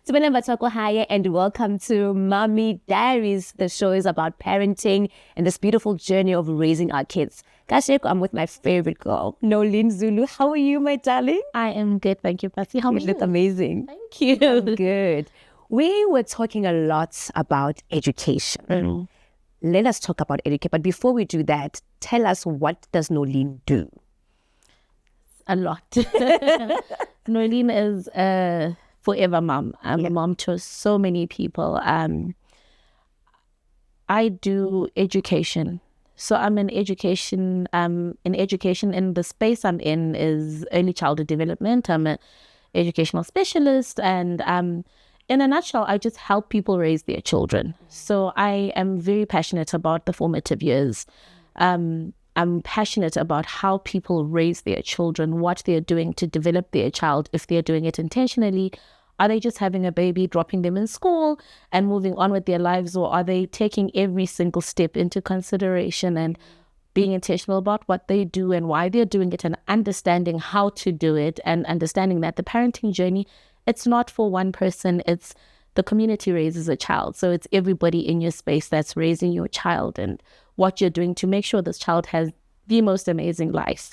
And welcome to Mommy Diaries. The show is about parenting and this beautiful journey of raising our kids. Kasheko, I'm with my favorite girl, Noreen Zulu. How are you, my darling? I am good, thank you, Pasi. How are you? You look amazing. Thank you. I'm good. We were talking a lot about education. Let us talk about education. But before we do that, tell us, what does Norleen do? A lot. Norleen is a forever mom. I'm a mom to so many people. I do education. So I'm in education. In the space I'm in is early childhood development. I'm an educational specialist, and in a nutshell, I just help people raise their children. So I am very passionate about the formative years. I'm passionate about how people raise their children, what they're doing to develop their child, if they're doing it intentionally. Are they just having a baby, dropping them in school and moving on with their lives? Or are they taking every single step into consideration and being intentional about what they do and why they're doing it, and understanding how to do it, and understanding that the parenting journey, it's not for one person, it's the community raises a child. So it's everybody in your space that's raising your child, and what you're doing to make sure this child has the most amazing life,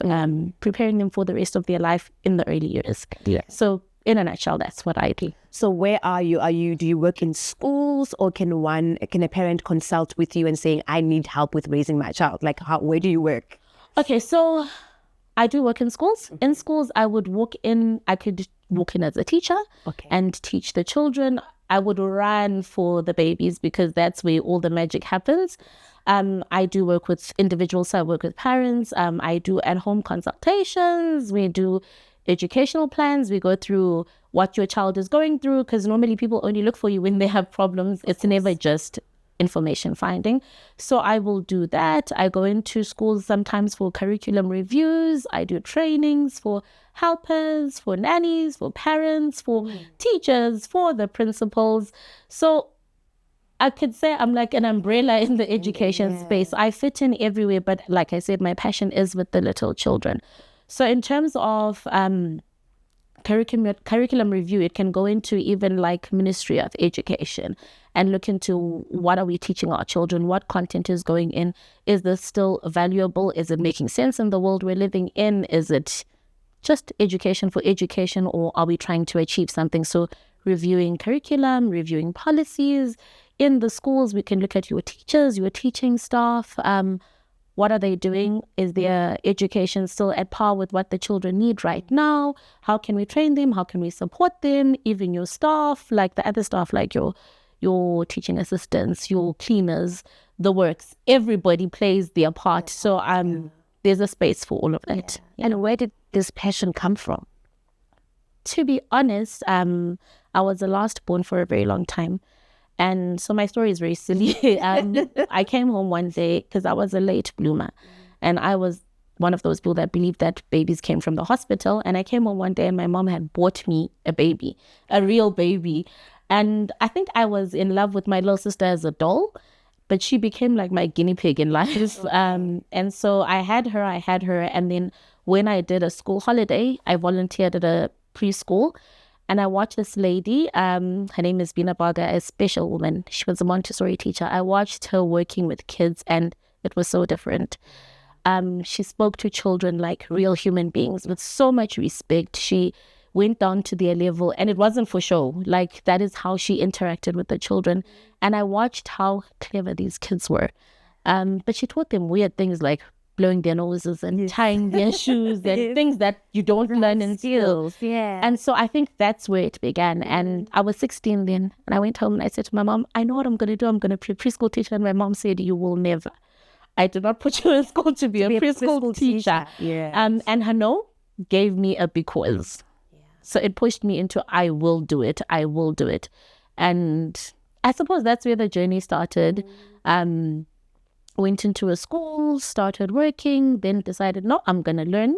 preparing them for the rest of their life in the early years. Yeah. So in a nutshell, that's what I do. So where are you? Do you work in schools, or can a parent consult with you and saying, I need help with raising my child? Like, where do you work? Okay, so I do work in schools. In schools, I could walk in as a teacher and teach the children. I would run for the babies because that's where all the magic happens. I do work with individuals, so I work with parents. I do at-home consultations. We do educational plans. We go through what your child is going through, because normally people only look for you when they have problems. It's never just information finding. So I will do that. I go into schools sometimes for curriculum reviews. I do trainings for helpers, for nannies, for parents, for teachers, for the principals. So I could say I'm like an umbrella in the education space. I fit in everywhere, but like I said, my passion is with the little children. So in terms of curriculum review, it can go into even like Ministry of Education and look into what are we teaching our children, what content is going in, is this still valuable, is it making sense in the world we're living in, is it just education for education, or are we trying to achieve something? So reviewing curriculum, reviewing policies. In the schools, we can look at your teachers, your teaching staff. What are they doing? Is their education still at par with what the children need right now? How can we train them? How can we support them? Even your staff, like the other staff, like your teaching assistants, your cleaners, the works. Everybody plays their part. So there's a space for all of that. Yeah. And where did this passion come from? To be honest, I was the last born for a very long time. And so my story is very silly. I came home one day because I was a late bloomer. And I was one of those people that believed that babies came from the hospital. And I came home one day and my mom had bought me a baby, a real baby. And I think I was in love with my little sister as a doll, but she became like my guinea pig in life. And so I had her. And then when I did a school holiday, I volunteered at a preschool. And I watched this lady, her name is Bina Baga, a special woman. She was a Montessori teacher. I watched her working with kids, and it was so different. She spoke to children like real human beings with so much respect. She went down to their level, and it wasn't for show. Like, that is how she interacted with the children. And I watched how clever these kids were. But she taught them weird things like blowing their noses and tying their shoes and things that you don't learn in school. And so I think that's where it began. And I was 16 then, and I went home and I said to my mom, I know what I'm going to do. I'm going to be a preschool teacher. And my mom said, you will never. I did not put you in school to be a preschool teacher. And her no gave me a because. So it pushed me into, I will do it. And I suppose that's where the journey started. Went into a school, started working, then decided, no, I'm going to learn.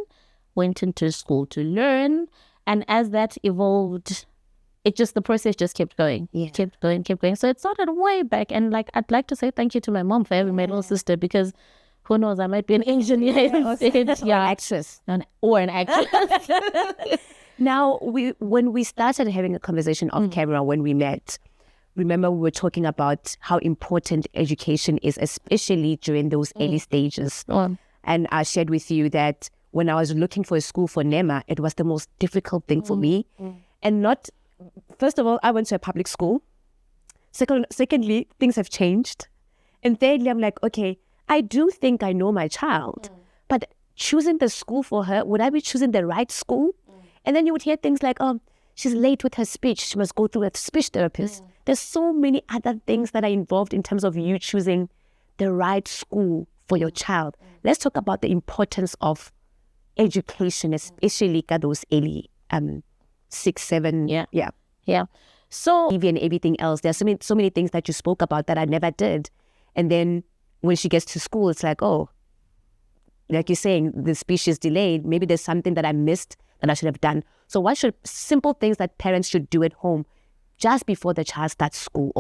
Went into school to learn. And as that evolved, the process just kept going. Kept going. So it started way back. And like, I'd like to say thank you to my mom for having my little sister, because who knows, I might be an engineer instead. Or an actress. Or an actress. Now, when we started having a conversation off camera when we met, remember we were talking about how important education is, especially during those early stages. And I shared with you that when I was looking for a school for Nema, it was the most difficult thing for me. And not, first of all, I went to a public school. Secondly, things have changed. And thirdly, I'm like, okay, I do think I know my child, but choosing the school for her, would I be choosing the right school? And then you would hear things like, oh, she's late with her speech. She must go through a speech therapist. There's so many other things that are involved in terms of you choosing the right school for your child. Let's talk about the importance of education, especially at those early 6, 7. Yeah. So TV and everything else. There's so many things that you spoke about that I never did. And then when she gets to school, it's like, oh, like you're saying, the speech is delayed. Maybe there's something that I missed that I should have done. So what should simple things that parents should do at home just before the child starts school?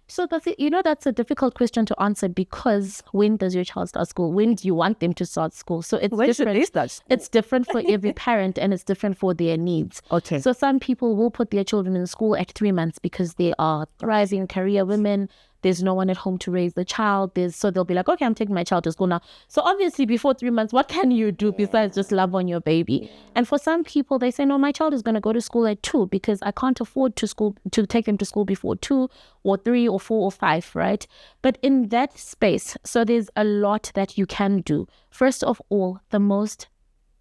So that's a difficult question to answer, because when does your child start school? When do you want them to start school? So it's different. It's different for every parent, and it's different for their needs. Okay. So some people will put their children in school at 3 months because they are thriving career women. There's no one at home to raise the child. So they'll be like, okay, I'm taking my child to school now. So obviously before 3 months, what can you do besides just love on your baby? And for some people, they say, no, my child is going to go to school at 2 because I can't afford to take them to school before 2 or 3 or 4 or 5, right? But in that space, so there's a lot that you can do. First of all, the most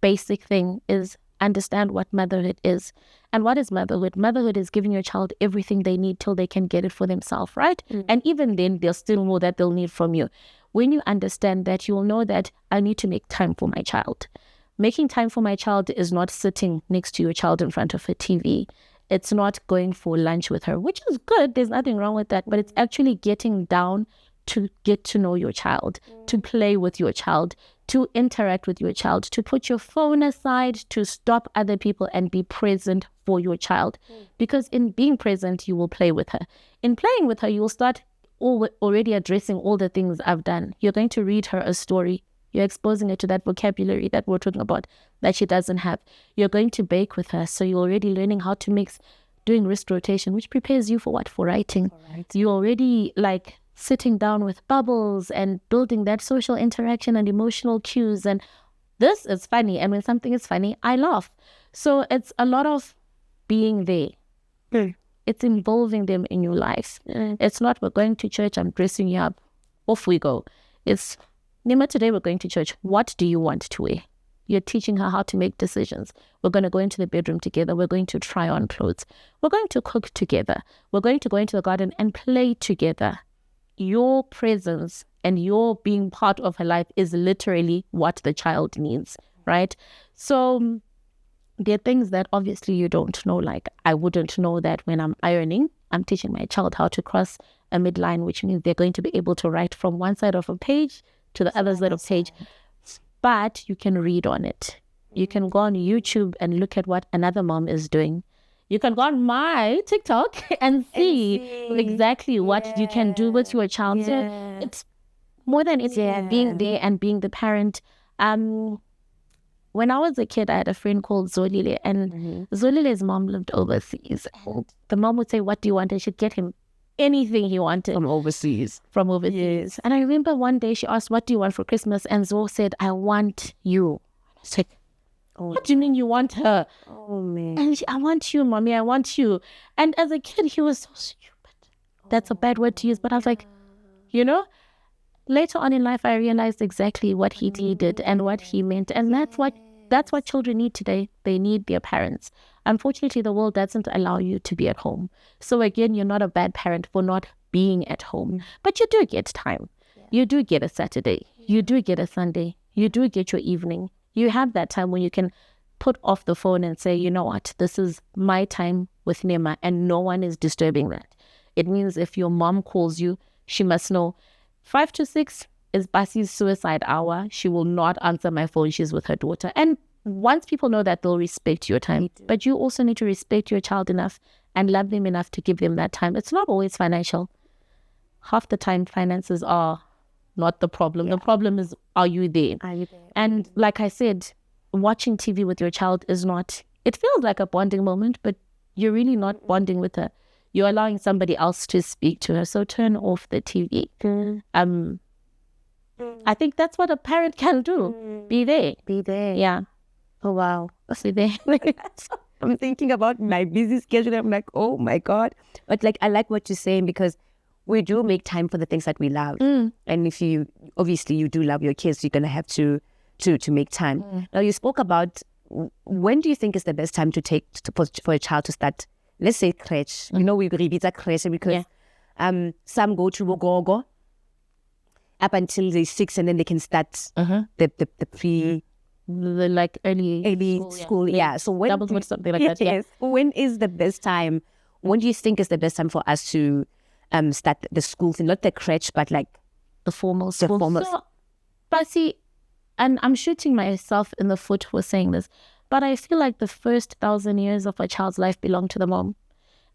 basic thing is understand what motherhood is. And what is motherhood? Motherhood is giving your child everything they need till they can get it for themselves, right? And even then, they'll still know that they'll need from you. When you understand that, you'll know that I need to make time for my child. Making time for my child is not sitting next to your child in front of a TV. It's not going for lunch with her, which is good. There's nothing wrong with that. But it's actually getting down to get to know your child, to play with your child, to interact with your child, to put your phone aside, to stop other people and be present for your child. Because in being present, you will play with her. In playing with her, you will start already addressing all the things I've done. You're going to read her a story. You're exposing her to that vocabulary that we're talking about that she doesn't have. You're going to bake with her. So you're already learning how to mix, doing wrist rotation, which prepares you for what? For writing. You're already sitting down with bubbles and building that social interaction and emotional cues. And this is funny. And when something is funny, I laugh. So it's a lot of being there. It's involving them in your life. It's not, we're going to church, I'm dressing you up, off we go. It's, Nima, today we're going to church. What do you want to wear? You're teaching her how to make decisions. We're going to go into the bedroom together. We're going to try on clothes. We're going to cook together. We're going to go into the garden and play together. Your presence and your being part of her life is literally what the child needs, right? So there are things that obviously you don't know. Like I wouldn't know that when I'm ironing, I'm teaching my child how to cross a midline, which means they're going to be able to write from one side of a page to the other side of a page. But you can read on it. You can go on YouTube and look at what another mom is doing. You can go on my TikTok and see exactly what you can do with your child. So it's more than anything, being there and being the parent. When I was a kid, I had a friend called Zolile, and Zolile's mom lived overseas. The mom would say, what do you want? And she'd get him anything he wanted. From overseas. Yes. And I remember one day she asked, what do you want for Christmas? And Zol said, I want you. I was like, what do you mean you want her? Oh, man. And I want you, mommy, I want you. And as a kid, he was so stupid. That's a bad word to use, but I was like, later on in life, I realized exactly what he needed and what he meant. And that's what children need today. They need their parents. Unfortunately, the world doesn't allow you to be at home. So again, you're not a bad parent for not being at home. But you do get time. You do get a Saturday. You do get a Sunday. You do get your evening. You have that time when you can put off the phone and say, you know what, this is my time with Nema and no one is disturbing that. It means if your mom calls you, she must know 5 to 6 is Pasi's suicide hour. She will not answer my phone. She's with her daughter. And once people know that, they'll respect your time. But you also need to respect your child enough and love them enough to give them that time. It's not always financial. Half the time, finances are not the problem. The problem is, are you there? And like I said, watching TV with your child is not it feels like a bonding moment, but you're really not bonding with her. You're allowing somebody else to speak to her. So turn off the TV. I think that's what a parent can do. Be there. Be there. Yeah. Oh, wow. Be there. I'm thinking about my busy schedule. I'm like, oh my God. But like, I like what you're saying, because we do make time for the things that we love. And if you do love your kids, you're going to have to make time. Now, you spoke about, when do you think is the best time to take for a child to start, let's say crèche? You know, we repeat that crèche because some go to Wogogo up until they're 6, and then they can start the pre... The like early school. Yeah. So when doubles with something like that. Yes. When is the best time? When do you think is the best time for us to start the school thing? Not the crèche, but like the formal school. So, Pasi, and I'm shooting myself in the foot for saying this, but I feel like the first 1,000 years of a child's life belong to the mom.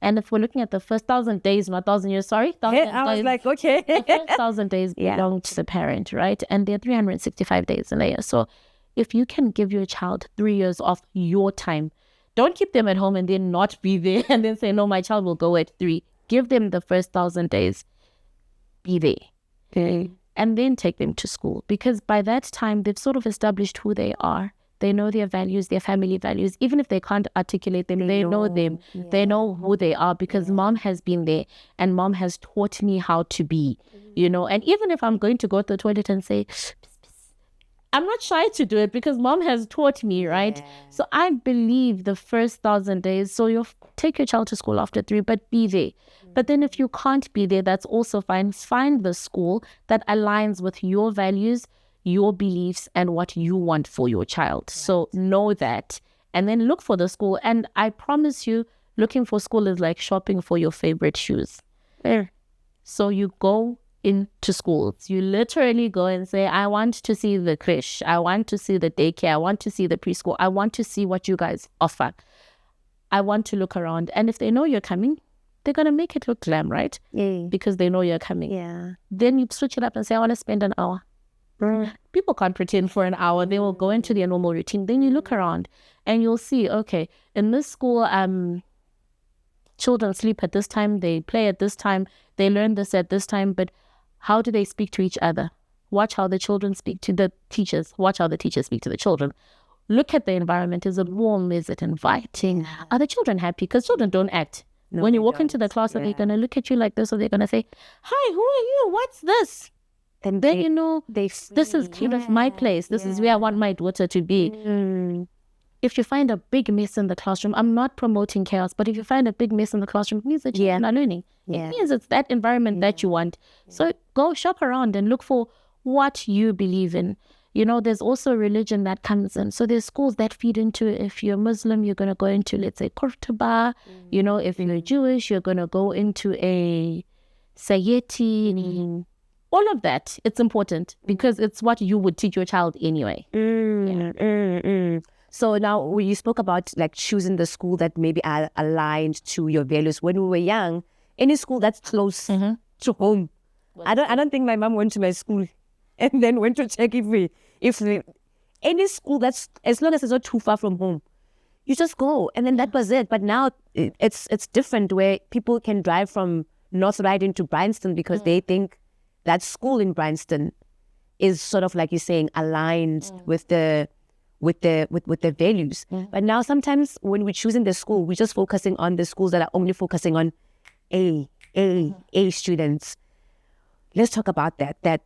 And if we're looking at the first 1,000 days, not 1,000 years, sorry. I was like, okay. The first 1,000 days belong to the parent, right? And there are 365 days in a year. So if you can give your child 3 years of your time, don't keep them at home and then not be there and then say, no, my child will go at 3. Give them the first 1,000 days. Be there. Okay. And then take them to school. Because by that time, they've sort of established who they are. They know their values, their family values. Even if they can't articulate them, they know them. Yeah. They know who they are, because mom has been there and mom has taught me how to be, you know. And even if I'm going to go to the toilet and say, I'm not shy to do it because mom has taught me, right? Yeah. So I believe the first 1,000 days, so you take your child to school after 3, but be there. But then if you can't be there, that's also fine. Find the school that aligns with your values, your beliefs, and what you want for your child. Right. So know that, and then look for the school. And I promise you, looking for school is like shopping for your favorite shoes. There. So you go into schools. You literally go and say, I want to see the crèche. I want to see the daycare. I want to see the preschool. I want to see what you guys offer. I want to look around. And if they know you're coming, they're going to make it look glam, right? Yeah. Because they know you're coming. Yeah. Then you switch it up and say, I want to spend an hour. People can't pretend for an hour. They will go into their normal routine. Then you look around and you'll see, okay, in this school, children sleep at this time, they play at this time, they learn this at this time, but how do they speak to each other? Watch how the children speak to the teachers. Watch how the teachers speak to the children. Look at the environment. Is it warm? Is it inviting? Are the children happy? Because children don't act. No, when you walk into the class, are they going to look at you like this, or they're going to say, hi, who are you? What's this? And then, you know, this is kind of my place. This is where I want my daughter to be. If you find a big mess in the classroom, I'm not promoting chaos, but if you find a big mess in the classroom, it means that you're not learning. It means it's that environment that you want. So go shop around and look for what you believe in. You know, there's also religion that comes in. So there's schools that feed into, if you're Muslim, you're going to go into, let's say, Qurtuba. You know, if you're Jewish, you're going to go into a Sayyeti. All of that, it's important because it's what you would teach your child anyway. So now you spoke about like choosing the school that maybe are aligned to your values. When we were young, any school that's close to home. I don't think my mom went to my school and then went to check if any school that's, as long as it's not too far from home, you just go, and then that was it. But now it's different, where people can drive from North Ride into Bryanston because they think that school in Bryanston is sort of, like you're saying, aligned with the values. But now sometimes when we're choosing the school, we're just focusing on the schools that are only focusing on A students. Let's talk about that.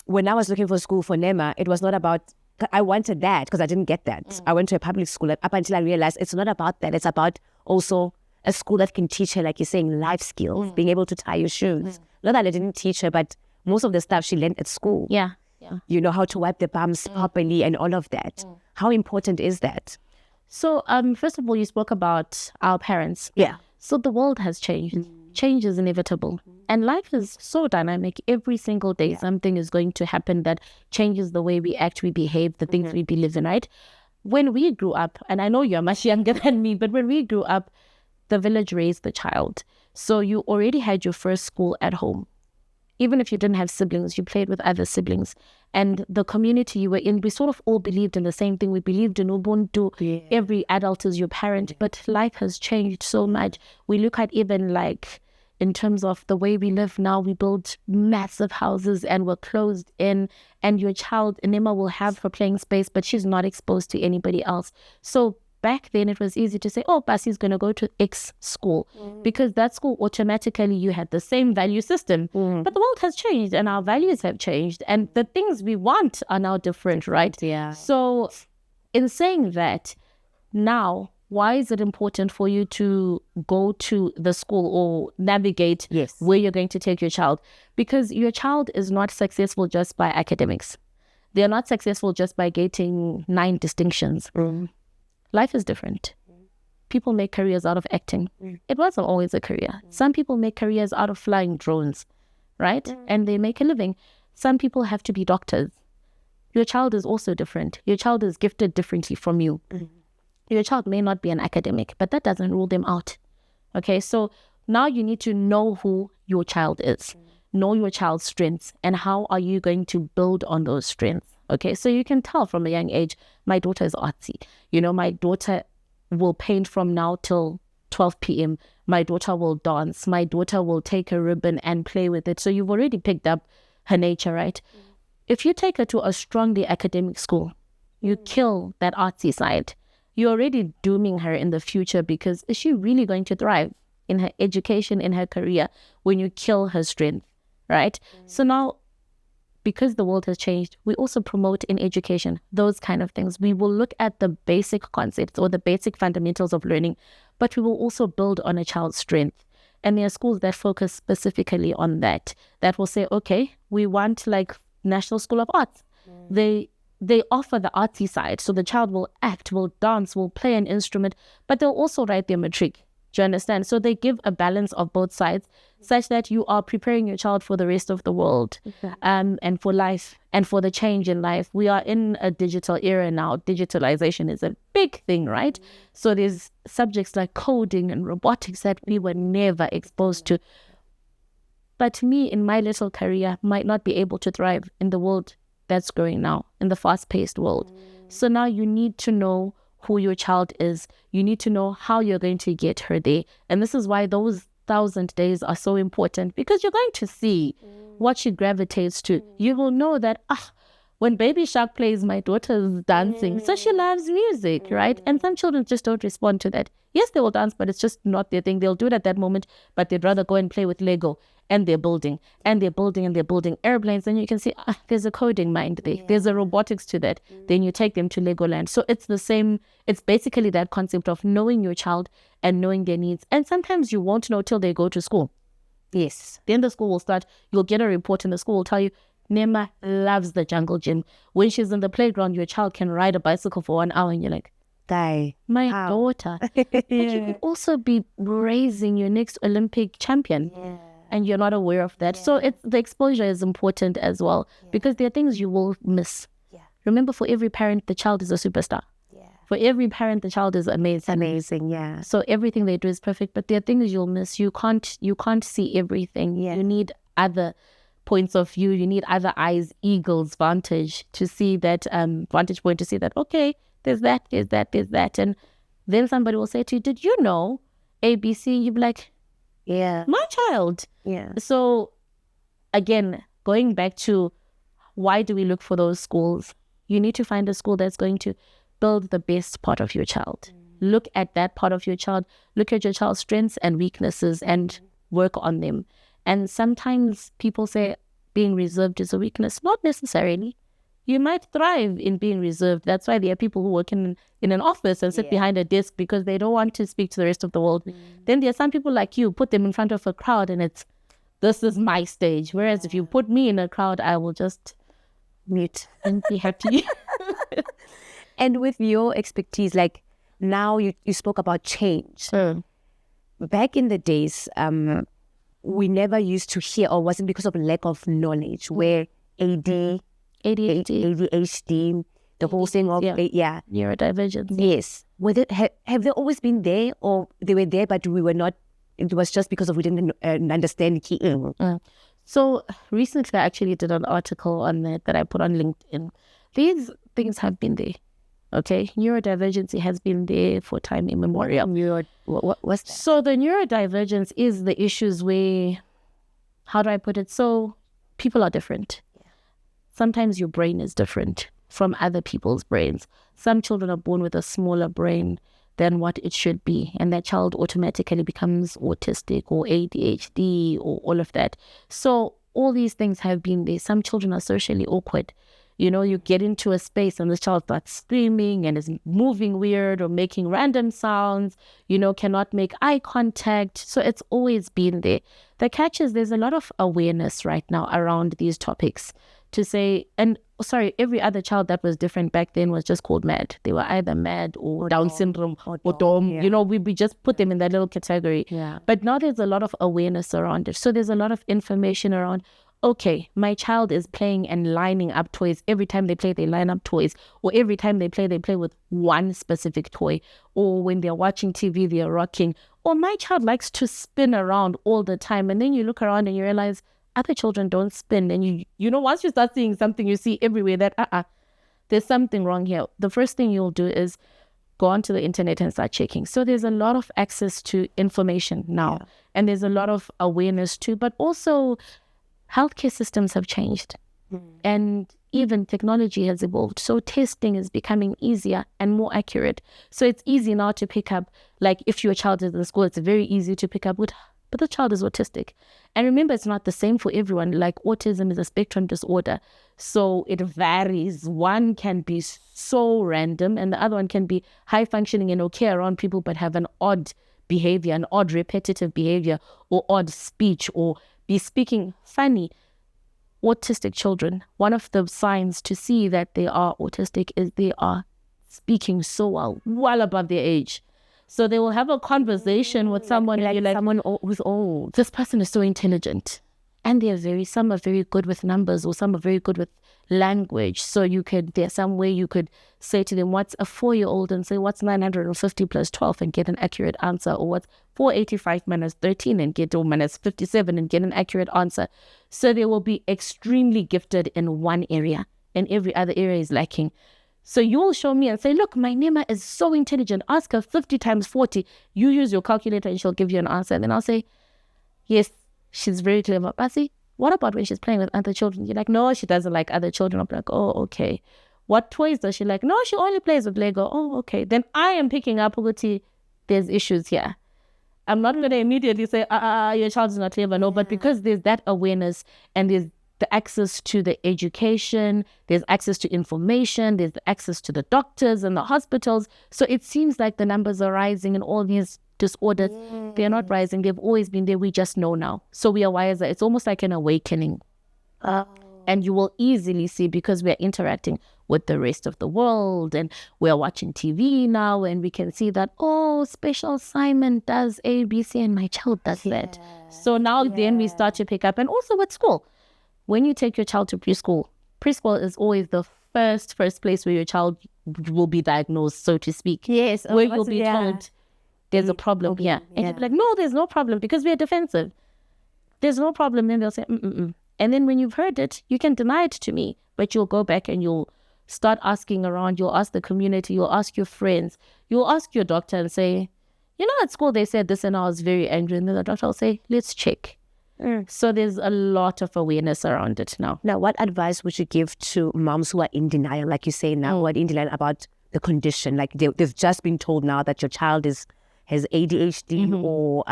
When I was looking for school for Nema, it was not about, I wanted that because I didn't get that. I went to a public school up until I realized it's not about that. It's about also a school that can teach her, like you're saying, life skills, being able to tie your shoes. Not that I didn't teach her, but most of the stuff she learned at school. Yeah. You know, how to wipe the bums properly and all of that. How important is that? So, first of all, you spoke about our parents. Yeah. So the world has changed. Change is inevitable. And life is so dynamic. Every single day, something is going to happen that changes the way we act, we behave, the things we believe in, right? When we grew up, and I know you're much younger than me, but when we grew up, the village raised the child. So you already had your first school at home. Even if you didn't have siblings, you played with other siblings. and the community you were in, we sort of all believed in the same thing. We believed in Ubuntu. Every adult is your parent, but life has changed so much. We look at even like in terms of the way we live now, we build massive houses and we're closed in, and your child, Nema, will have her playing space, but she's not exposed to anybody else. So back then it was easy to say, oh, Pasi's going to go to X school, because that school automatically you had the same value system. But the world has changed and our values have changed and the things we want are now different, right? So in saying that, now, why is it important for you to go to the school or navigate where you're going to take your child? Because your child is not successful just by academics. They're not successful just by getting 9 distinctions. Life is different. People make careers out of acting. It wasn't always a career. Some people make careers out of flying drones, right? And they make a living. Some people have to be doctors. Your child is also different. Your child is gifted differently from you. Your child may not be an academic, but that doesn't rule them out. Okay, so now you need to know who your child is, know your child's strengths, and how are you going to build on those strengths. Okay, so you can tell from a young age, my daughter is artsy. You know, my daughter will paint from now till 12 p.m. My daughter will dance. My daughter will take a ribbon and play with it. So you've already picked up her nature, right? If you take her to a strongly academic school, you kill that artsy side. You're already dooming her in the future, because is she really going to thrive in her education, in her career, when you kill her strength, right? So now, because the world has changed, we also promote in education those kind of things. We will look at the basic concepts or the basic fundamentals of learning, but we will also build on a child's strength. And there are schools that focus specifically on that will say, okay, we want like National School of Arts. They offer the artsy side. So the child will act, will dance, will play an instrument, but they'll also write their matric. Do you understand? So they give a balance of both sides, such that you are preparing your child for the rest of the world, and for life and for the change in life. We are in a digital era now. Digitalization is a big thing, right? So there's subjects like coding and robotics that we were never exposed to. But me, in my little career, might not be able to thrive in the world that's growing now, in the fast-paced world. So now you need to know who your child is. You need to know how you're going to get her there. And this is why those 1,000 days are so important, because you're going to see what she gravitates to. You will know that, when Baby Shark plays, my daughter's dancing. So she loves music, right? And some children just don't respond to that. Yes, they will dance, but it's just not their thing. They'll do it at that moment, but they'd rather go and play with Lego. And they're building, and they're building, and they're building airplanes. And you can see, there's a coding mind there. There's a robotics to that. Then you take them to Legoland. So it's the same. It's basically that concept of knowing your child and knowing their needs. And sometimes you won't know till they go to school. Yes. Then the school will start. You'll get a report and the school will tell you, Nema loves the jungle gym. When she's in the playground, your child can ride a bicycle for 1 hour. And you're like, my daughter. But you could also be raising your next Olympic champion. And you're not aware of that. So the exposure is important as well, because there are things you will miss. Remember, for every parent, the child is a superstar. For every parent, the child is amazing. So everything they do is perfect, but there are things you'll miss. You can't see everything. You need other points of view. You need other eyes, eagle's vantage, to see that vantage point, to see that, okay, there's that. And then somebody will say to you, did you know ABC? You'll be like, my child. So again, going back to why do we look for those schools? You need to find a school that's going to build the best part of your child. Look at that part of your child. Look at your child's strengths and weaknesses and work on them. And sometimes people say being reserved is a weakness. Not necessarily. You might thrive in being reserved. That's why there are people who work in an office and sit behind a desk because they don't want to speak to the rest of the world. Then there are some people like you, put them in front of a crowd and this is my stage. Whereas if you put me in a crowd, I will just mute and be happy. And with your expertise, like now you spoke about change. Back in the days, we never used to hear, or wasn't because of lack of knowledge, where ADHD, the whole thing of neurodivergence. Yes. Have they always been there, or they were there but we were not? It was just because of we didn't understand. So recently I actually did an article on that I put on LinkedIn. These things have been there. Okay, neurodivergency has been there for time immemorial. What's that? So the neurodivergence is the issues where, how do I put it? So people are different. Sometimes your brain is different from other people's brains. Some children are born with a smaller brain than what it should be, and that child automatically becomes autistic or ADHD or all of that. So all these things have been there. Some children are socially awkward. You know, you get into a space and the child starts screaming and is moving weird or making random sounds, you know, cannot make eye contact. So it's always been there. The catch is there's a lot of awareness right now around these topics to say, and sorry, every other child that was different back then was just called mad. They were either mad or Down syndrome or dumb. Yeah. You know, we just put them in that little category. Yeah. But now there's a lot of awareness around it. So there's a lot of information around, okay, my child is playing and lining up toys. Every time they play, they line up toys. Or every time they play with one specific toy. Or when they're watching TV, they're rocking. Or my child likes to spin around all the time. And then you look around and you realize other children don't spin. And you know, once you start seeing something you see everywhere that, there's something wrong here. The first thing you'll do is go onto the internet and start checking. So there's a lot of access to information now. Yeah. And there's a lot of awareness too. But also, healthcare systems have changed and even technology has evolved. So testing is becoming easier and more accurate. So it's easy now to pick up, like if your child is in school, it's very easy to pick up with, but the child is autistic. And remember, it's not the same for everyone. Like autism is a spectrum disorder. So it varies. One can be so random and the other one can be high functioning and okay around people, but have an odd behavior, an odd repetitive behavior or odd speech or be speaking funny. Autistic children, one of the signs to see that they are autistic is they are speaking so well above their age. So they will have a conversation with someone like and you're like, someone who's old. this person is so intelligent. And some are very good with numbers or some are very good with language. So there's some way you could say to them, what's a 4-year-old and say, what's 950 plus 12 and get an accurate answer, or what's 485 minus 13 and get, or minus 57 and get an accurate answer. So they will be extremely gifted in one area and every other area is lacking. So you will show me and say, look, my Nema is so intelligent. Ask her 50 times 40. You use your calculator and she'll give you an answer. And then I'll say, yes, she's very clever. Pasi, what about when she's playing with other children? You're like, no, she doesn't like other children. I'm like, oh, okay. What toys does she like? No, she only plays with Lego. Oh, okay. Then I am picking up, there's issues here. I'm not going to immediately say, your child is not clever. No, but because there's that awareness and there's the access to the education, there's access to information, there's the access to the doctors and the hospitals. So it seems like the numbers are rising and all these disorders, they're not rising. They've always been there. We just know now. So we are wiser. It's almost like an awakening. And you will easily see, because we're interacting with the rest of the world and we're watching TV now and we can see that, Special Simon does A, B, C and my child does that. So now then we start to pick up. And also with school, when you take your child to preschool is always the first place where your child will be diagnosed, so to speak. Yes. Where you'll be told there's a problem here. And you'll be like, no, there's no problem because we're defensive. There's no problem. Then they'll say, And then when you've heard it, you can deny it to me, but you'll go back and you'll start asking around. You'll ask the community, you'll ask your friends, you'll ask your doctor and say, at school they said this and I was very angry. And then the doctor will say, let's check. So there's a lot of awareness around it now. Now, what advice would you give to moms who are in denial, like you say now, who are in denial about the condition? Like they've just been told now that your child has ADHD or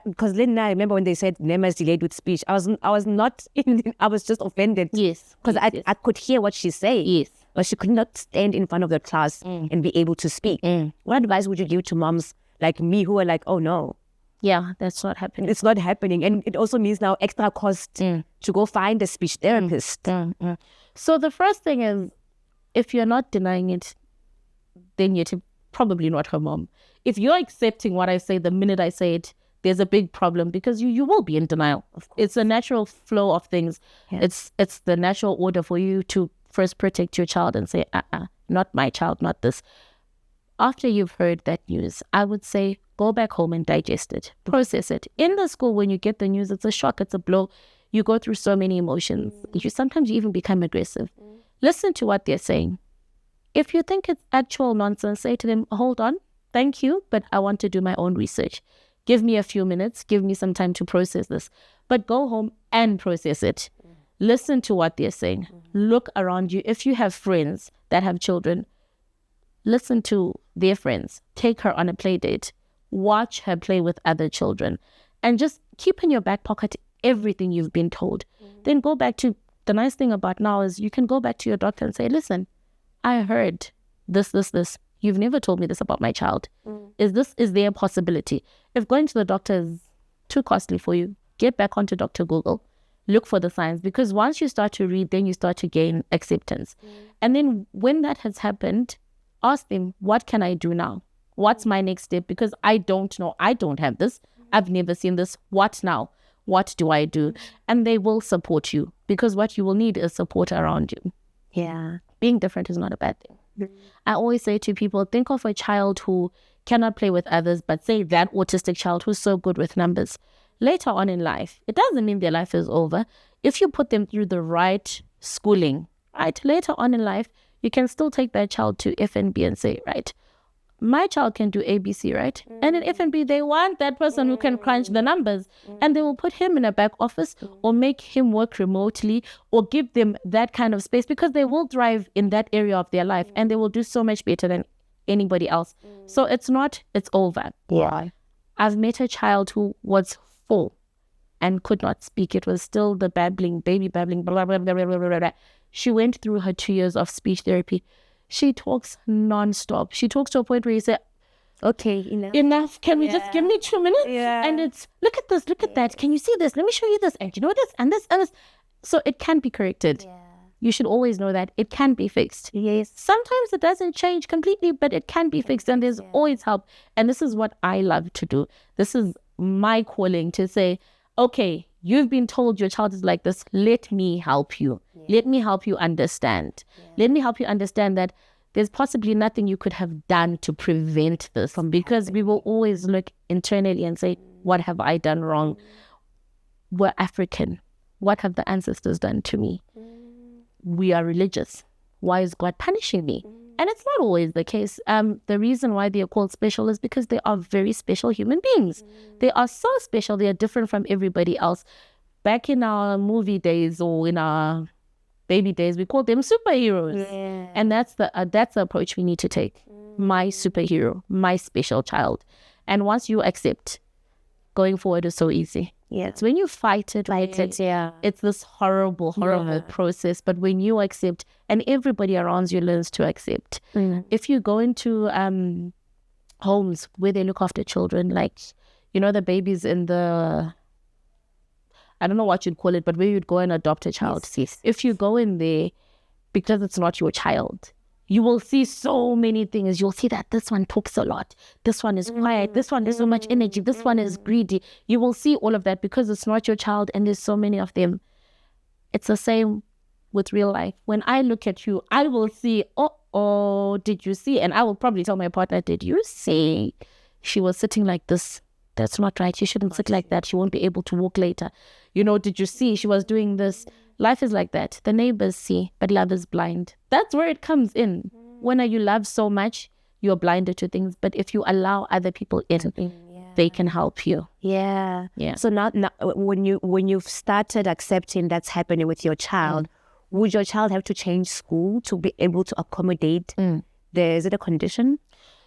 because Lynn and I remember when they said Nema is delayed with speech, I was just offended. Yes. Because I could hear what she's saying. Yes. But she could not stand in front of the class and be able to speak. What advice would you give to moms like me who are like, oh no. Yeah, that's not happening. It's not happening. And it also means now extra cost to go find a speech therapist. So the first thing is, if you're not denying it, then you're probably not her mom. If you're accepting what I say the minute I say it, there's a big problem because you will be in denial. It's a natural flow of things. Yeah. It's the natural order for you to first protect your child and say, not my child, not this. After you've heard that news, I would say go back home and digest it, process it. In the school, when you get the news, it's a shock, it's a blow. You go through so many emotions. Sometimes you even become aggressive. Listen to what they're saying. If you think it's actual nonsense, say to them, hold on, thank you, but I want to do my own research. Give me a few minutes, give me some time to process this. But go home and process it. Listen to what they're saying. Look around you. If you have friends that have children, listen to their friends. Take her on a play date. Watch her play with other children. And just keep in your back pocket everything you've been told. Then go back to, the nice thing about now is you can go back to your doctor and say, listen, I heard this. You've never told me this about my child. Is there a possibility? If going to the doctor is too costly for you, get back onto Dr. Google. Look for the signs, because once you start to read, then you start to gain acceptance. And then when that has happened, ask them, what can I do now? What's my next step? Because I don't know. I don't have this. I've never seen this. What now? What do I do? And they will support you, because what you will need is support around you. Yeah. Being different is not a bad thing. I always say to people, think of a child who cannot play with others, but say that autistic child who's so good with numbers. Later on in life, it doesn't mean their life is over. If you put them through the right schooling, right, later on in life, you can still take that child to FNB and say, right, my child can do ABC, right? And in FNB, they want that person who can crunch the numbers, and they will put him in a back office or make him work remotely or give them that kind of space, because they will thrive in that area of their life and they will do so much better than anybody else. So it's over. Yeah. I've met a child who was 4 and could not speak. It was still the baby babbling, blah, blah, blah, blah, blah, blah, blah. She went through her 2 years of speech therapy. She talks nonstop. She talks to a point where you say, okay, enough. Can we just give me 2 minutes? Yeah. And it's, look at this, look at that. Can you see this? Let me show you this. And you know this and this and this. So it can be corrected. Yeah. You should always know that it can be fixed. Yes. Sometimes it doesn't change completely, but it can be fixed, and there's always help. And this is what I love to do. This is my calling, to say, okay, you've been told your child is like this. Let me help you. Let me help you understand. Let me help you understand that there's possibly nothing you could have done to prevent this, because we will always look internally and say, what have I done wrong? We're African. What have the ancestors done to me? We are religious. Why is God punishing me? And it's not always the case. The reason why they are called special is because they are very special human beings. They are so special. They are different from everybody else. Back in our movie days or in our baby days, we called them superheroes. Yeah. And that's the approach we need to take. My superhero, my special child. And once you accept, going forward is so easy. Yeah. It's when you fight it, Yeah. it's this horrible process. But when you accept, and everybody around you learns to accept. If you go into homes where they look after children, like, the babies in the, I don't know what you'd call it, but where you'd go and adopt a child. Yes. If you go in there, because it's not your child, you will see so many things. You'll see that this one talks a lot. This one is quiet. This one has so much energy. This one is greedy. You will see all of that because it's not your child, and there's so many of them. It's the same with real life. When I look at you, I will see, oh, did you see? And I will probably tell my partner, did you see? She was sitting like this. That's not right. She shouldn't sit like that. She won't be able to walk later. Did you see? She was doing this. Life is like that. The neighbors see, but love is blind. That's where it comes in. When you love so much, you're blinded to things. But if you allow other people in, they can help you. Yeah. Yeah. So now when you've started accepting that's happening with your child, would your child have to change school to be able to accommodate? Is it a condition?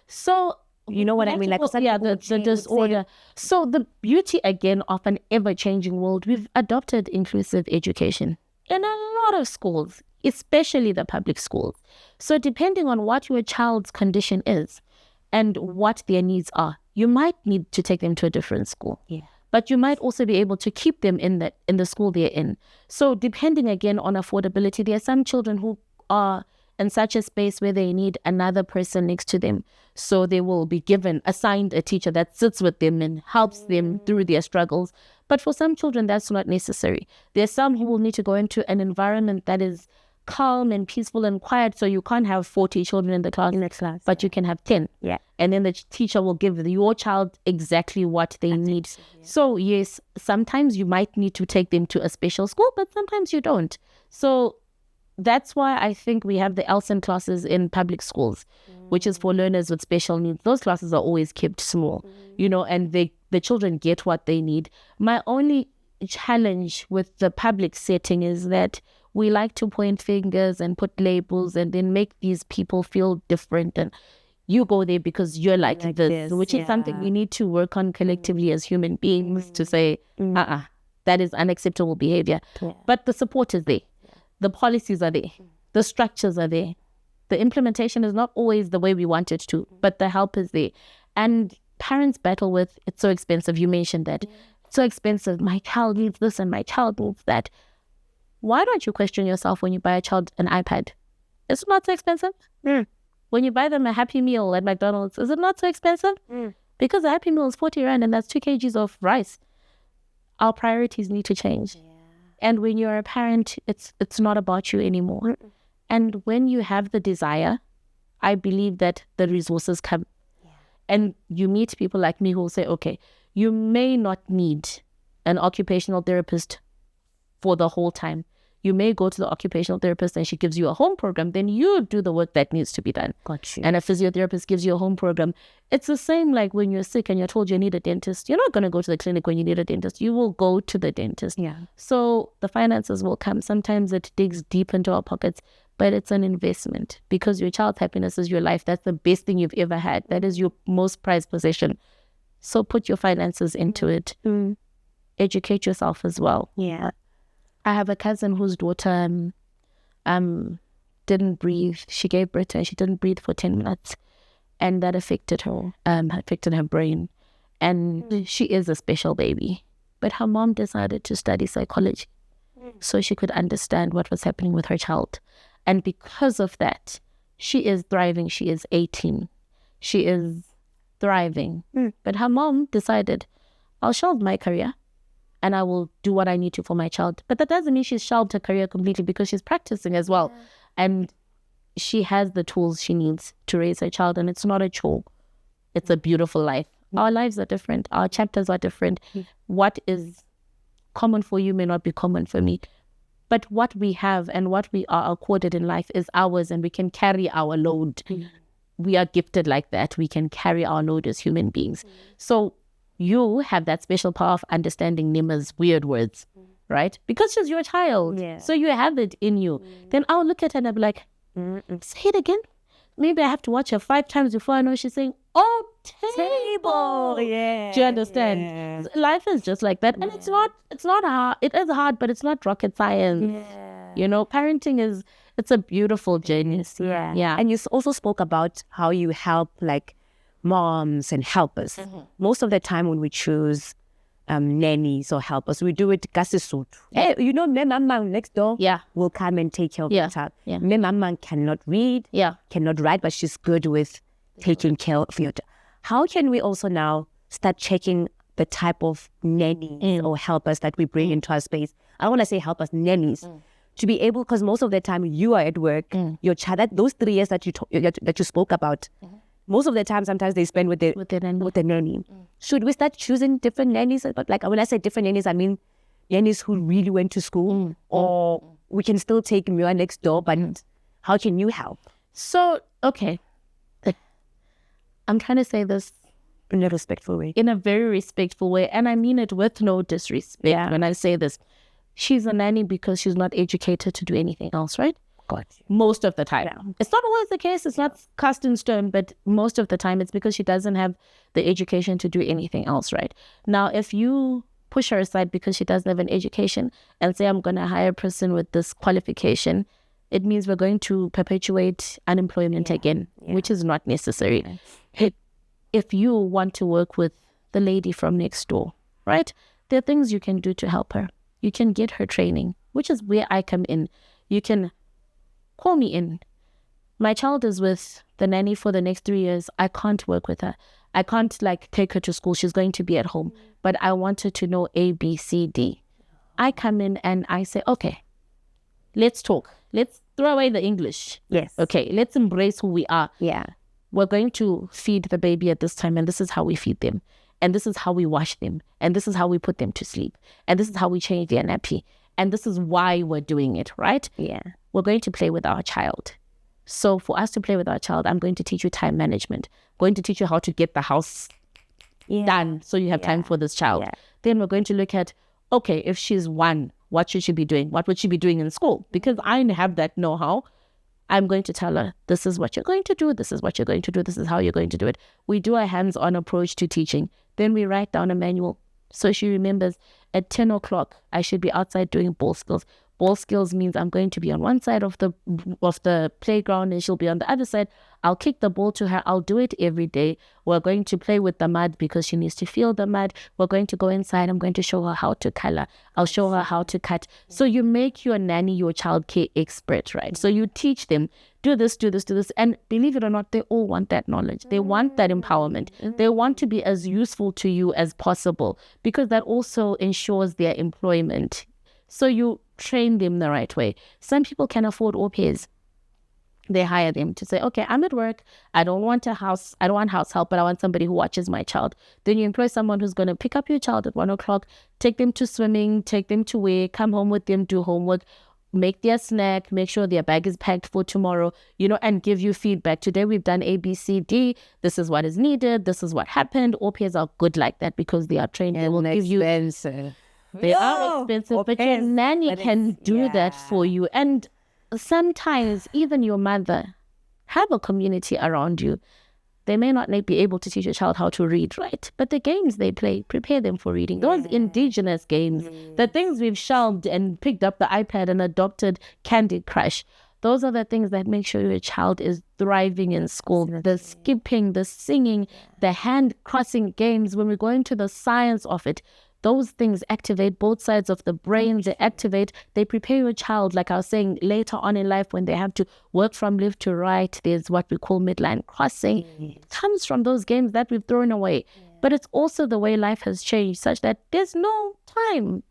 So, you know what I mean? Like, the disorder. So the beauty, again, of an ever-changing world, we've adopted inclusive education in a lot of schools, especially the public schools. So depending on what your child's condition is and what their needs are, you might need to take them to a different school. Yeah. But you might also be able to keep them in the school they're in. So depending, again, on affordability, there are some children who are in such a space where they need another person next to them. So they will be assigned a teacher that sits with them and helps them through their struggles. But for some children, that's not necessary. There's some who will need to go into an environment that is calm and peaceful and quiet, so you can't have 40 children in the class, but you can have 10. Yeah. And then the teacher will give your child exactly what they need. So yes, sometimes you might need to take them to a special school, but sometimes you don't. So that's why I think we have the ELSEN classes in public schools, which is for learners with special needs. Those classes are always kept small, and the children get what they need. My only challenge with the public setting is that we like to point fingers and put labels and then make these people feel different, and you go there because you're like this, which is something we need to work on collectively as human beings to say, that is unacceptable behavior. But the support is there. The policies are there. The structures are there. The implementation is not always the way we want it to, but the help is there. And parents battle with, it's so expensive. You mentioned that. It's so expensive. My child needs this and my child needs that. Why don't you question yourself when you buy a child an iPad? It's not so expensive. When you buy them a Happy Meal at McDonald's, is it not so expensive? Because a Happy Meal is 40 Rand and that's 2 kgs of rice. Our priorities need to change. And when you're a parent, it's not about you anymore. And when you have the desire, I believe that the resources come. And you meet people like me who will say, okay, you may not need an occupational therapist for the whole time. You may go to the occupational therapist and she gives you a home program. Then you do the work that needs to be done. Got you. And a physiotherapist gives you a home program. It's the same like when you're sick and you're told you need a dentist. You're not going to go to the clinic when you need a dentist. You will go to the dentist. So the finances will come. Sometimes it digs deep into our pockets, but it's an investment because your child's happiness is your life. That's the best thing you've ever had. That is your most prized possession. So put your finances into it. Educate yourself as well. I have a cousin whose daughter didn't breathe. She gave birth and she didn't breathe for 10 minutes. And that affected her, affected her brain. And she is a special baby. But her mom decided to study psychology so she could understand what was happening with her child. And because of that, she is thriving. She is 18. She is thriving. But her mom decided, I'll shelve my career and I will do what I need to for my child. But that doesn't mean she's shelved her career completely because she's practicing as well. And she has the tools she needs to raise her child. And it's not a chore. It's a beautiful life. Our lives are different. Our chapters are different. What is common for you may not be common for me. But what we have and what we are accorded in life is ours, and we can carry our load. We are gifted like that. We can carry our load as human beings. So you have that special power of understanding Nima's weird words, right? Because she's your child. So you have it in you. Then I'll look at her and I'll be like, say it again. Maybe I have to watch her 5 times before I know she's saying, oh, table. Do you understand? Life is just like that. And it's not hard. It is hard, but it's not rocket science. Parenting it's a beautiful journey. And you also spoke about how you help like moms and helpers. Most of the time when we choose nannies or helpers, we do it kasisut. Hey, my mama next door will come and take care of the child. My mama cannot read, cannot write, but she's good with taking care of your child. How can we also now start checking the type of nannies or helpers that we bring into our space? I don't want to say helpers, nannies. To be able, because most of the time you are at work, your child, those 3 years that you spoke about, most of the time, sometimes they spend with the nanny. Should we start choosing different nannies? But like when I say different nannies, I mean nannies who really went to school, or we can still take Mua next door. But how can you help? So, okay, I'm trying to say this in a respectful way. In a very respectful way, and I mean it with no disrespect when I say this. She's a nanny because she's not educated to do anything else, right? Got you. Most of the time. It's not always the case. It's not cast in stone, but most of the time it's because she doesn't have the education to do anything else, right? Now, if you push her aside because she doesn't have an education and say, I'm going to hire a person with this qualification, it means we're going to perpetuate unemployment again, which is not necessary. If you want to work with the lady from next door, right? There are things you can do to help her. You can get her training, which is where I come in. You can call me in. My child is with the nanny for the next 3 years. I can't work with her. I can't take her to school. She's going to be at home. But I want her to know A, B, C, D. I come in and I say, okay, let's talk. Let's throw away the English. Yes. Okay, let's embrace who we are. Yeah. We're going to feed the baby at this time, and this is how we feed them. And this is how we wash them. And this is how we put them to sleep. And this is how we change their nappy. And this is why we're doing it, right? Yeah. We're going to play with our child. So for us to play with our child, I'm going to teach you time management. I'm going to teach you how to get the house done so you have time for this child. Yeah. Then we're going to look at, okay, if she's 1, what should she be doing? What would she be doing in school? Because I have that know-how. I'm going to tell her, this is what you're going to do. This is what you're going to do. This is how you're going to do it. We do a hands-on approach to teaching. Then we write down a manual. So she remembers at 10 o'clock, I should be outside doing ball skills. Ball skills means I'm going to be on one side of the playground and she'll be on the other side. I'll kick the ball to her. I'll do it every day. We're going to play with the mud because she needs to feel the mud. We're going to go inside. I'm going to show her how to color. I'll show her how to cut. So you make your nanny your childcare expert, right? So you teach them, do this, do this, do this. And believe it or not, they all want that knowledge. They want that empowerment. They want to be as useful to you as possible because that also ensures their employment. So you train them the right way. Some people can afford au pairs. They hire them to say, okay, I'm at work. I don't want house help, but I want somebody who watches my child. Then you employ someone who's going to pick up your child at 1 o'clock, take them to swimming, take them to work, come home with them, do homework, make their snack, make sure their bag is packed for tomorrow, and give you feedback. Today we've done A, B, C, D. This is what is needed. This is what happened. Au pairs are good like that because they are trained. They will give you... They are expensive, but your nanny can do that for you. And sometimes even your mother have a community around you. They may not be able to teach your child how to read, right? But the games they play, prepare them for reading. Those indigenous games, the things we've shelved and picked up the iPad and adopted Candy Crush, those are the things that make sure your child is thriving in school. The skipping, the singing, the hand crossing games, when we go into the science of it, those things activate both sides of the brain. They prepare your child, like I was saying, later on in life when they have to work from left to right. There's what we call midline crossing. It comes from those games that we've thrown away. But it's also the way life has changed such that there's no time.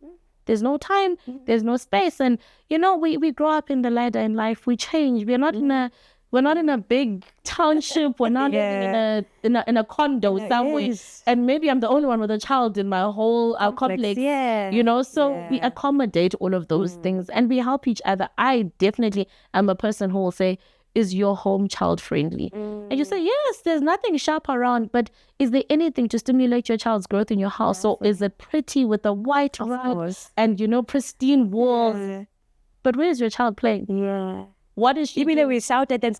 There's no time. There's no space. And, we grow up in the ladder in life. We change. We're not in a big township. We're not living in a condo somewhere. And maybe I'm the only one with a child in my whole complex. So we accommodate all of those things and we help each other. I definitely am a person who will say, is your home child friendly? And you say, yes, there's nothing sharp around, but is there anything to stimulate your child's growth in your house? Or is it pretty with a white rug and, pristine walls? But where is your child playing? What is she even though we shout at them,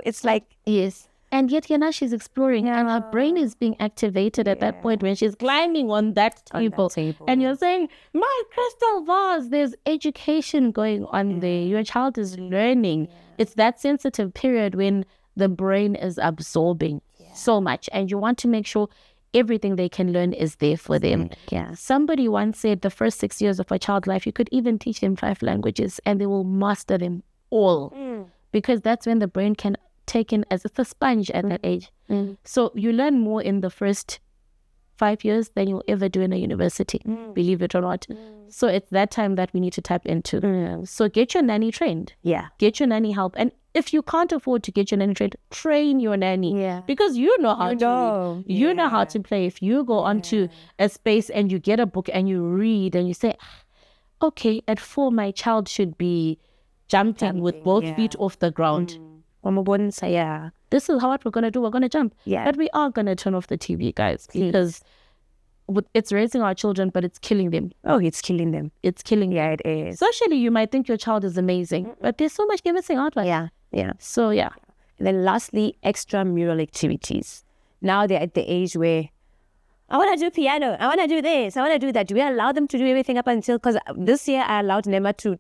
it's like, yes. And yet, she's exploring and her brain is being activated at that point when she's climbing on that table. And you're saying, my crystal vase, there's education going on there. Your child is learning. It's that sensitive period when the brain is absorbing so much. And you want to make sure everything they can learn is there for them. Somebody once said the first 6 years of a child's life, you could even teach them 5 languages and they will master them all. Because that's when the brain can take in as a sponge at that age. So you learn more in the first 5 years than you'll ever do in a university, believe it or not. So it's that time that we need to tap into. So get your nanny trained. Get your nanny help. And if you can't afford to get your nanny trained, train your nanny. Because you know how to read. You know how to play. If you go onto a space and you get a book and you read and you say, okay, at 4 my child should be jumping with both feet off the ground. This is what we're going to do. We're going to jump. But we are going to turn off the TV, guys, because it's raising our children, but it's killing them. It's killing them. It's killing them. It is. Socially, you might think your child is amazing, but there's so much missing out. So, And then lastly, extramural activities. Now they're at the age where, I want to do piano. I want to do this. I want to do that. Do we allow them to do everything up until, because this year I allowed Nema to,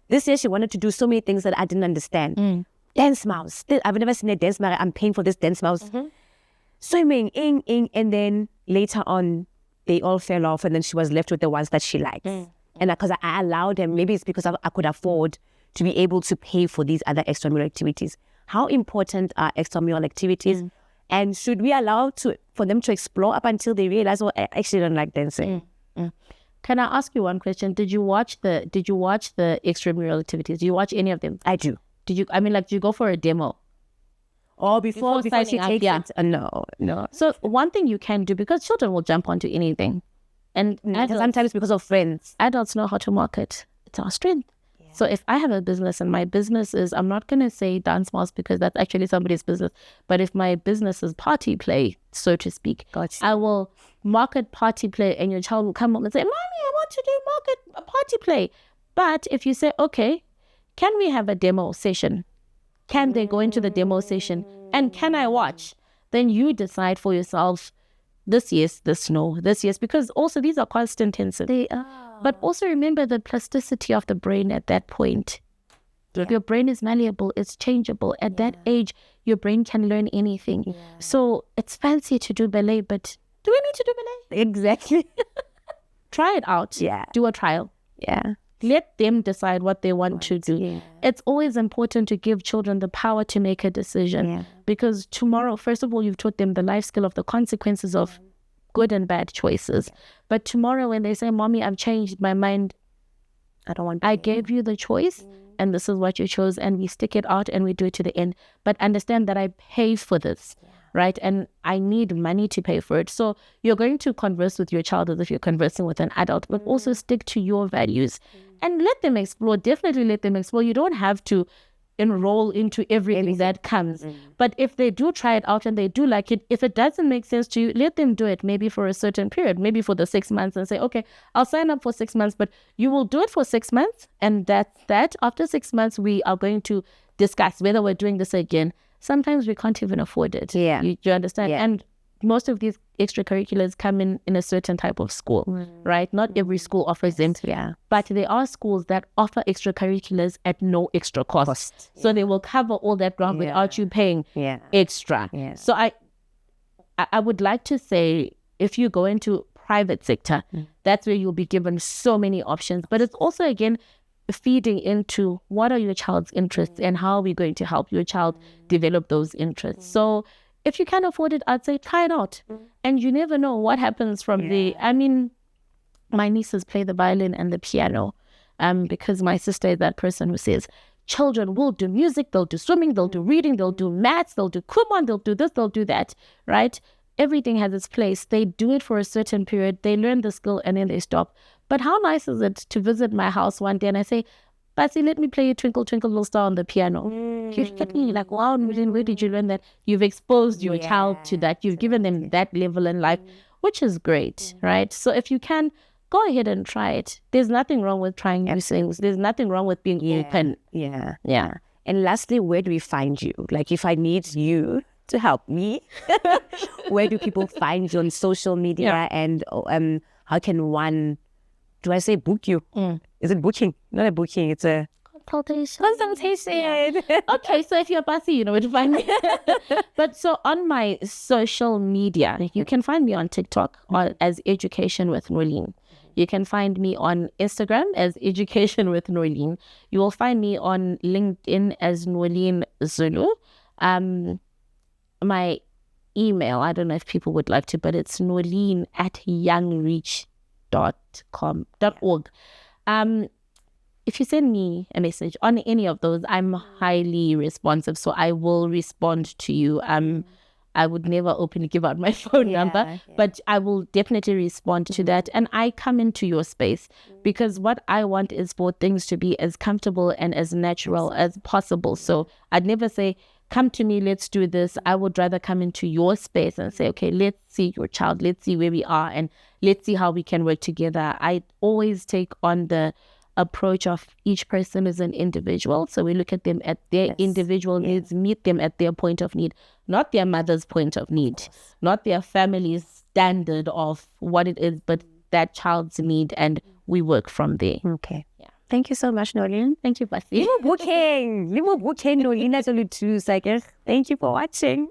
this year she wanted to do so many things that I didn't understand. Dance mouse. I've never seen a dance mouse. I'm paying for this dance mouse. Swimming, and then later on, they all fell off, and then she was left with the ones that she likes. And because I allowed them, maybe it's because I could afford to be able to pay for these other extramural activities. How important are extramural activities? And should we allow for them to explore up until they realize, I actually don't like dancing? Can I ask you one question? Did you watch the extramural activities? Do you watch any of them? I do. Did you go for a demo? Or before signing up, yeah. No. So one thing you can do, because children will jump onto anything, and sometimes because of friends. Adults know how to market. It's our strength. Yeah. So if I have a business and my business is, I'm not going to say dance mouse because that's actually somebody's business, but if my business is party play, so to speak, Gotcha. I will market party play, and your child will come up and say, Mommy, I want to do market a party play. But if you say, okay, can we have a demo session? Can they go into the demo session? And can I watch? Then you decide for yourself, this yes, this no, this yes, because also these are cost intensive. They are. But also remember the plasticity of the brain at that point. Yeah. Your brain is malleable, it's changeable. At that age, your brain can learn anything. Yeah. So it's fancy to do ballet, but do we need to do ballet? Exactly. Try it out. Yeah. Do a trial. Yeah. Let them decide what they want to do. Yeah. It's always important to give children the power to make a decision, because tomorrow, first of all, you've taught them the life skill of the consequences of good and bad choices. But tomorrow when they say, Mommy, I've changed my mind, I gave you the choice and this is what you chose, and we stick it out and we do it to the end. But understand that I pay for this. Right? And I need money to pay for it. So you're going to converse with your child as if you're conversing with an adult, but also stick to your values and let them explore. Definitely let them explore. You don't have to enroll into everything that comes. But if they do try it out and they do like it, if it doesn't make sense to you, let them do it maybe for a certain period, maybe for the 6 months, and say, okay, I'll sign up for 6 months, but you will do it for 6 months. And that after 6 months, we are going to discuss whether we're doing this again. Sometimes we can't even afford it. Yeah. You understand? Yeah. And most of these extracurriculars come in a certain type of school, right? Not every school offers them. Yeah. But there are schools that offer extracurriculars at no extra cost. So they will cover all that ground without you paying extra. Yeah. So I would like to say, if you go into private sector, that's where you'll be given so many options. But it's also, again, feeding into what are your child's interests and how are we going to help your child develop those interests. So if you can afford it, I'd say try it out. And you never know what happens from there. I mean, my nieces play the violin and the piano because my sister is that person who says, children will do music, they'll do swimming, they'll do reading, they'll do maths, they'll do Kumon, they'll do this, they'll do that, right? Everything has its place. They do it for a certain period. They learn the skill and then they stop. But how nice is it to visit my house one day and I say, Pasi, let me play you Twinkle, Twinkle, Little Star on the piano. You look at me like, wow, Noreen, where did you learn that? You've exposed your child to that. You've given them that level in life, which is great, right? So if you can, go ahead and try it. There's nothing wrong with trying new things. There's nothing wrong with being open. Yeah. Yeah. And lastly, where do we find you? Like, if I need you to help me, where do people find you on social media? And how can one, do I say book you? Is it booking? Not a booking, it's a consultation. Okay, so if you're Pasi, you know where to find me. But so on my social media, you can find me on TikTok as Education with Norleen. You can find me on Instagram as Education with Norleen. You will find me on LinkedIn as Noreen Zulu. My email, I don't know if people would like to, but it's norleen@youngreach.org. If you send me a message on any of those, I'm highly responsive, so I will respond to you. I would never openly give out my phone number, but I will definitely respond to that. And I come into your space because what I want is for things to be as comfortable and as natural as possible. So I'd never say, come to me, let's do this. I would rather come into your space and say, okay, let's see your child, let's see where we are, and let's see how we can work together. I always take on the approach of each person as an individual. So we look at them at their individual needs, meet them at their point of need, not their mother's point of need, not their family's standard of what it is, but that child's need, and we work from there. Okay. Yeah. Thank you so much, Noreen. Thank you, Pasi. Noreen Zulu. Thank you for watching.